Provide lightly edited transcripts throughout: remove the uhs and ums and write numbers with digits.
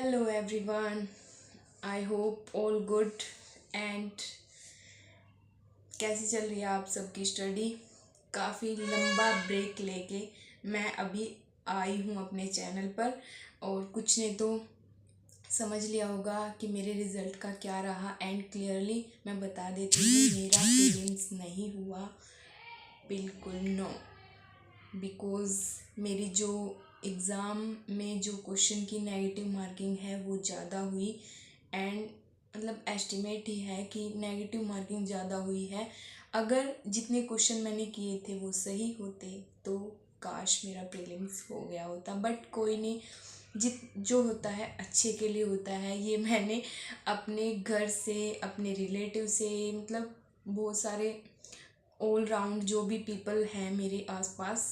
Hello everyone, I hope all good and कैसी चल रही है आप सबकी स्टडी। काफ़ी लंबा ब्रेक लेके मैं अभी आई हूँ अपने चैनल पर और कुछ ने तो समझ लिया होगा कि मेरे रिज़ल्ट का क्या रहा एंड क्लियरली मैं बता देती हूँ मेरा प्रीलिम्स नहीं हुआ, बिल्कुल नो। बिकॉज़ मेरी जो एग्ज़ाम में जो क्वेश्चन की नेगेटिव मार्किंग है वो ज़्यादा हुई एंड मतलब एस्टिमेट ही है कि नेगेटिव मार्किंग ज़्यादा हुई है। अगर जितने क्वेश्चन मैंने किए थे वो सही होते तो काश मेरा प्रीलिम्स हो गया होता, बट कोई नहीं। जो होता है अच्छे के लिए होता है। ये मैंने अपने घर से, अपने रिलेटिव से, मतलब बहुत सारे ऑल राउंड जो भी पीपल हैं मेरे आसपास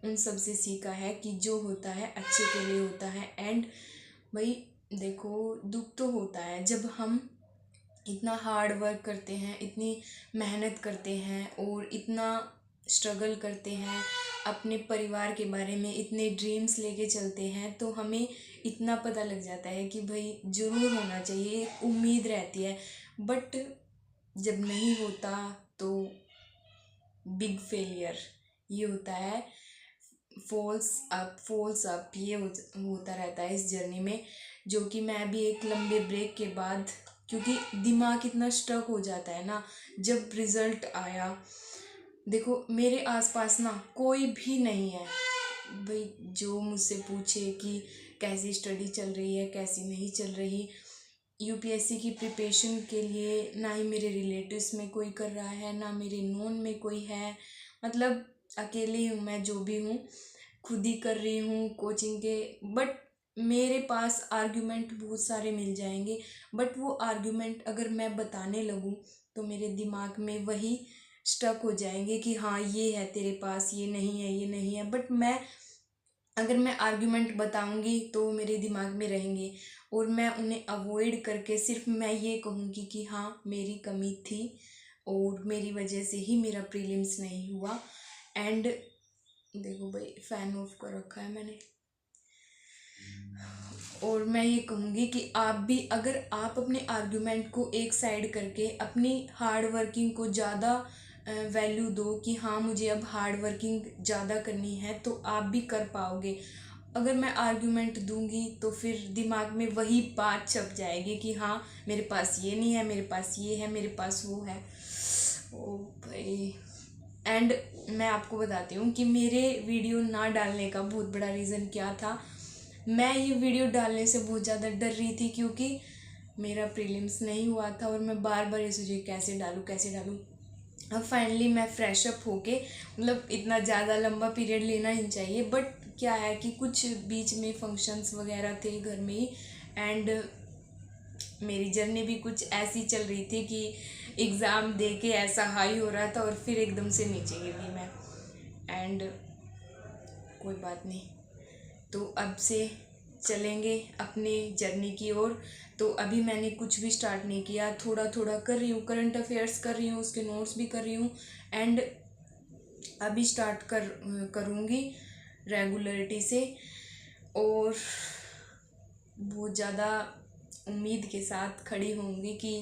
उन सब से सीखा है कि जो होता है अच्छे के लिए होता है। एंड भाई देखो, दुख तो होता है जब हम इतना हार्ड वर्क करते हैं, इतनी मेहनत करते हैं और इतना स्ट्रगल करते हैं, अपने परिवार के बारे में इतने ड्रीम्स लेके चलते हैं, तो हमें इतना पता लग जाता है कि भाई ज़रूर होना चाहिए, एक उम्मीद रहती है। बट जब नहीं होता तो बिग फेलियर ये होता है। फॉल्स अप ये होता रहता है इस जर्नी में, जो कि मैं भी एक लंबे ब्रेक के बाद, क्योंकि दिमाग इतना स्टक हो जाता है ना जब रिज़ल्ट आया। देखो मेरे आसपास ना कोई भी नहीं है भाई जो मुझसे पूछे कि कैसी स्टडी चल रही है, कैसी नहीं चल रही। यूपीएससी की प्रिपरेशन के लिए ना ही मेरे रिलेटिव्स में कोई कर रहा है, ना मेरे नोन में कोई है। मतलब अकेली हूँ मैं, जो भी हूँ खुद ही कर रही हूँ कोचिंग के। बट मेरे पास आर्ग्यूमेंट बहुत सारे मिल जाएंगे, बट वो आर्ग्यूमेंट अगर मैं बताने लगूँ तो मेरे दिमाग में वही स्टक हो जाएंगे कि हाँ ये है तेरे पास, ये नहीं है, ये नहीं है। बट अगर मैं आर्ग्यूमेंट बताऊंगी तो मेरे दिमाग में रहेंगे और मैं उन्हें अवॉइड करके सिर्फ मैं ये कहूँगी कि हाँ मेरी कमी थी और मेरी वजह से ही मेरा प्रीलिम्स नहीं हुआ। एंड देखो भाई, फ़ैन ऑफ कर रखा है मैंने। और मैं ये कहूँगी कि आप भी, अगर आप अपने आर्ग्यूमेंट को एक साइड करके अपनी हार्ड वर्किंग को ज़्यादा वैल्यू दो कि हाँ मुझे अब हार्ड वर्किंग ज़्यादा करनी है, तो आप भी कर पाओगे। अगर मैं आर्ग्यूमेंट दूंगी तो फिर दिमाग में वही बात छप जाएगी कि हाँ मेरे पास ये नहीं है, मेरे पास ये है, मेरे पास वो है। ओ भाई। एंड मैं आपको बताती हूँ कि मेरे वीडियो ना डालने का बहुत बड़ा रीज़न क्या था। मैं ये वीडियो डालने से बहुत ज़्यादा डर रही थी क्योंकि मेरा प्रीलिम्स नहीं हुआ था और मैं बार बार ये सोची कैसे डालूँ कैसे डालूँ। अब फाइनली मैं फ्रेश अप होके, मतलब इतना ज़्यादा लंबा पीरियड लेना ही चाहिए, बट क्या है कि कुछ बीच में फंक्शंस वगैरह थे घर में ही। एंड मेरी जर्नी भी कुछ ऐसी चल रही थी कि एग्ज़ाम दे के ऐसा हाई हो रहा था और फिर एकदम से नीचे गिर गई मैं। एंड कोई बात नहीं, तो अब से चलेंगे अपने जर्नी की ओर। तो अभी मैंने कुछ भी स्टार्ट नहीं किया, थोड़ा थोड़ा कर रही हूँ, करंट अफेयर्स कर रही हूँ, उसके नोट्स भी कर रही हूँ। एंड अभी स्टार्ट करूँगी रेगुलरिटी से और बहुत ज़्यादा उम्मीद के साथ खड़ी होंगी कि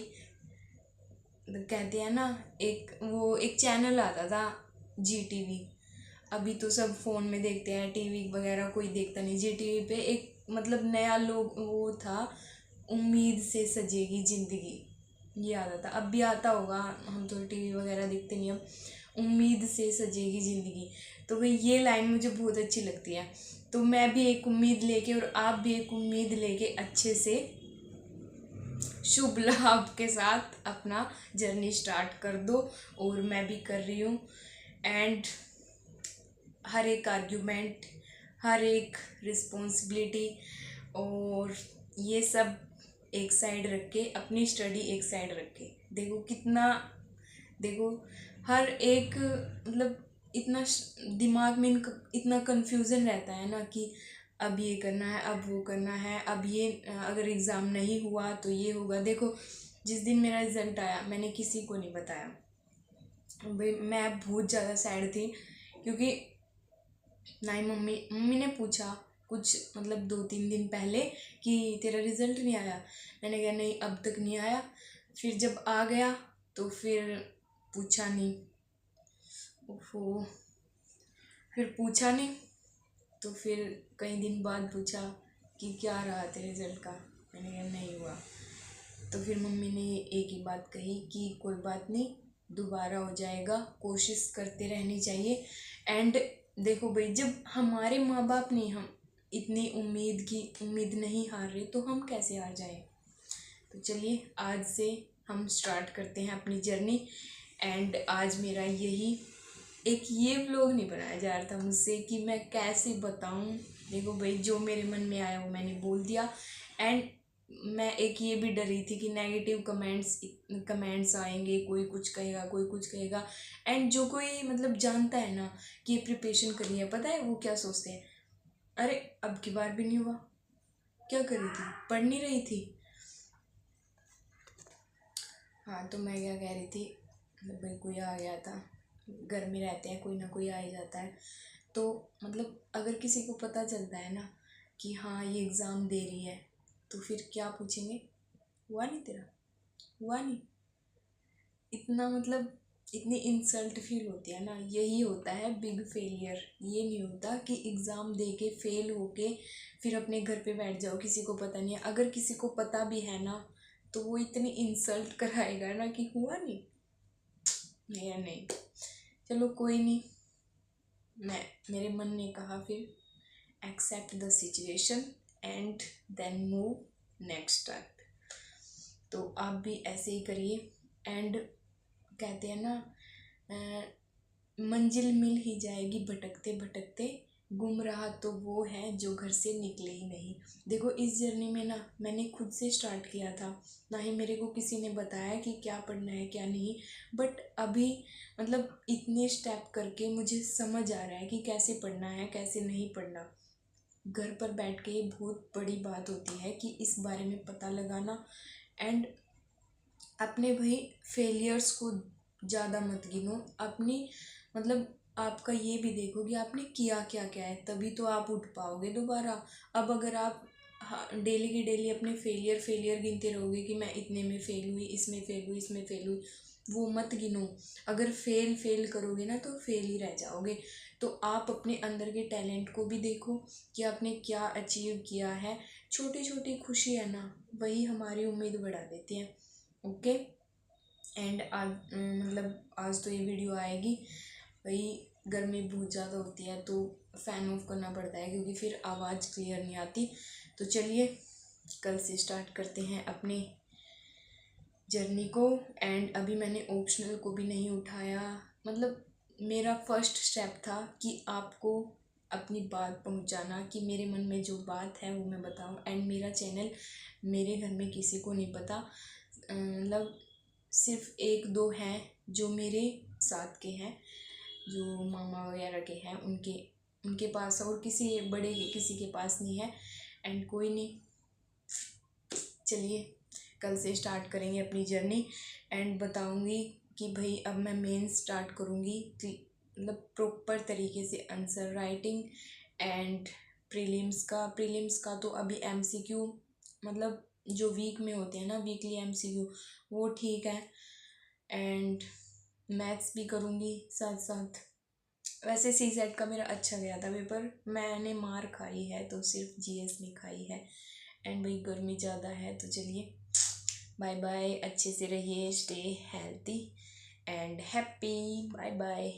कहते हैं ना, एक चैनल आता था जी टीवी। अभी तो सब फ़ोन में देखते हैं, टीवी वगैरह कोई देखता नहीं। जी टीवी पे एक मतलब नया लोग वो था, उम्मीद से सजेगी ज़िंदगी, ये आता था। अब भी आता होगा, हम तो टीवी वगैरह देखते नहीं अब। उम्मीद से सजेगी ज़िंदगी, तो भाई ये लाइन मुझे बहुत अच्छी लगती है। तो मैं भी एक उम्मीद लेके और आप भी एक उम्मीद लेके अच्छे से शुभ लाभ के साथ अपना जर्नी स्टार्ट कर दो, और मैं भी कर रही हूँ। एंड हर एक आर्ग्यूमेंट, हर एक रिस्पॉन्सिबिलिटी और ये सब एक साइड रख के, अपनी स्टडी एक साइड रख के, देखो कितना, देखो हर एक मतलब इतना दिमाग में इतना कन्फ्यूज़न रहता है ना कि अब ये करना है, अब वो करना है, अब ये अगर एग्ज़ाम नहीं हुआ तो ये होगा। देखो जिस दिन मेरा रिज़ल्ट आया मैंने किसी को नहीं बताया भाई, मैं बहुत ज़्यादा सैड थी क्योंकि ना ही मम्मी ने पूछा कुछ मतलब 2-3 दिन पहले कि तेरा रिज़ल्ट नहीं आया। मैंने कहा नहीं अब तक नहीं आया। फिर जब आ गया तो फिर पूछा नहीं। ओहो, फिर पूछा नहीं तो फिर कई दिन बाद पूछा कि क्या रहा तेरे रिज़ल्ट का। मैंने कहा नहीं हुआ। तो फिर मम्मी ने एक ही बात कही कि कोई बात नहीं, दोबारा हो जाएगा, कोशिश करते रहनी चाहिए। एंड देखो भाई, जब हमारे माँ बाप ने हम इतनी उम्मीद नहीं हार रहे तो हम कैसे हार जाएं। तो चलिए आज से हम स्टार्ट करते हैं अपनी जर्नी। एंड आज मेरा यही एक ये व्लॉग नहीं बनाया जा रहा था मुझसे कि मैं कैसे बताऊं। देखो भाई, जो मेरे मन में आया वो मैंने बोल दिया। एंड मैं एक ये भी डरी थी कि नेगेटिव कमेंट्स आएंगे, कोई कुछ कहेगा, कोई कुछ कहेगा। एंड जो कोई मतलब जानता है ना कि ये प्रिपरेशन करनी है, पता है वो क्या सोचते हैं, अरे अब की बार भी नहीं हुआ, क्या कर रही थी, पढ़ नहीं रही थी। हाँ, तो मैं क्या कह रही थी, मतलब भाई कोई आ गया था, घर में रहते हैं कोई ना कोई आ ही जाता है। तो मतलब अगर किसी को पता चलता है ना कि हाँ ये एग्ज़ाम दे रही है, तो फिर क्या पूछेंगे, हुआ नहीं तेरा, हुआ नहीं। इतना मतलब इतनी इंसल्ट फील होती है ना। यही होता है बिग फेलियर। ये नहीं होता कि एग्ज़ाम दे के फेल होके फिर अपने घर पे बैठ जाओ, किसी को पता नहीं है। अगर किसी को पता भी है ना तो वो इतनी इंसल्ट कराएगा ना कि हुआ नहीं, नहीं नहीं। चलो कोई नहीं, मेरे मन ने कहा फिर accept the situation and then move next step. तो आप भी ऐसे ही करिए। एंड कहते हैं ना, मंजिल मिल ही जाएगी भटकते भटकते, गुमराह तो वो है जो घर से निकले ही नहीं। देखो इस जर्नी में ना मैंने खुद से स्टार्ट किया था, ना ही मेरे को किसी ने बताया कि क्या पढ़ना है क्या नहीं। बट अभी मतलब इतने स्टेप करके मुझे समझ आ रहा है कि कैसे पढ़ना है कैसे नहीं पढ़ना। घर पर बैठ के ये बहुत बड़ी बात होती है कि इस बारे में पता लगाना। एंड अपने भाई फेलियर्स को ज़्यादा मत गिनो, अपनी मतलब आपका ये भी देखो कि आपने किया क्या क्या है, तभी तो आप उठ पाओगे दोबारा। अब अगर आप डेली की डेली अपने फेलियर गिनते रहोगे कि मैं इतने में फेल हुई, इसमें फेल हुई, इसमें फेल हुई, वो मत गिनो। अगर फेल करोगे ना तो फेल ही रह जाओगे। तो आप अपने अंदर के टैलेंट को भी देखो कि आपने क्या अचीव किया है। छोटी छोटी खुशी है ना, वही हमारी उम्मीद बढ़ा देती हैं। ओके। एंड आज मतलब आज तो ये वीडियो आएगी भाई, गर्मी बहुत ज़्यादा होती है तो फ़ैन ऑफ करना पड़ता है क्योंकि फिर आवाज़ क्लियर नहीं आती। तो चलिए कल से स्टार्ट करते हैं अपने जर्नी को। एंड अभी मैंने ऑप्शनल को भी नहीं उठाया। मतलब मेरा फर्स्ट स्टेप था कि आपको अपनी बात पहुंचाना, कि मेरे मन में जो बात है वो मैं बताऊं। एंड मेरा चैनल मेरे घर में किसी को नहीं पता, मतलब सिर्फ 1-2 हैं जो मेरे साथ के हैं, जो मामा वगैरह के हैं, उनके पास, और किसी बड़े किसी के पास नहीं है। एंड कोई नहीं, चलिए कल से स्टार्ट करेंगे अपनी जर्नी। एंड बताऊंगी कि भाई अब मैं मेन स्टार्ट करूंगी मतलब प्रॉपर तरीके से आंसर राइटिंग। एंड प्रीलिम्स का तो अभी एमसीक्यू मतलब जो वीक में होते हैं ना, वीकली एमसीक्यू, वो ठीक है। एंड मैथ्स भी करूँगी साथ साथ। वैसे सी सेट का मेरा अच्छा गया था पेपर, मैंने मार खाई है तो सिर्फ जीएस में खाई है। एंड भाई गर्मी ज़्यादा है तो चलिए बाय बाय, अच्छे से रहिए, stay healthy and happy, bye bye.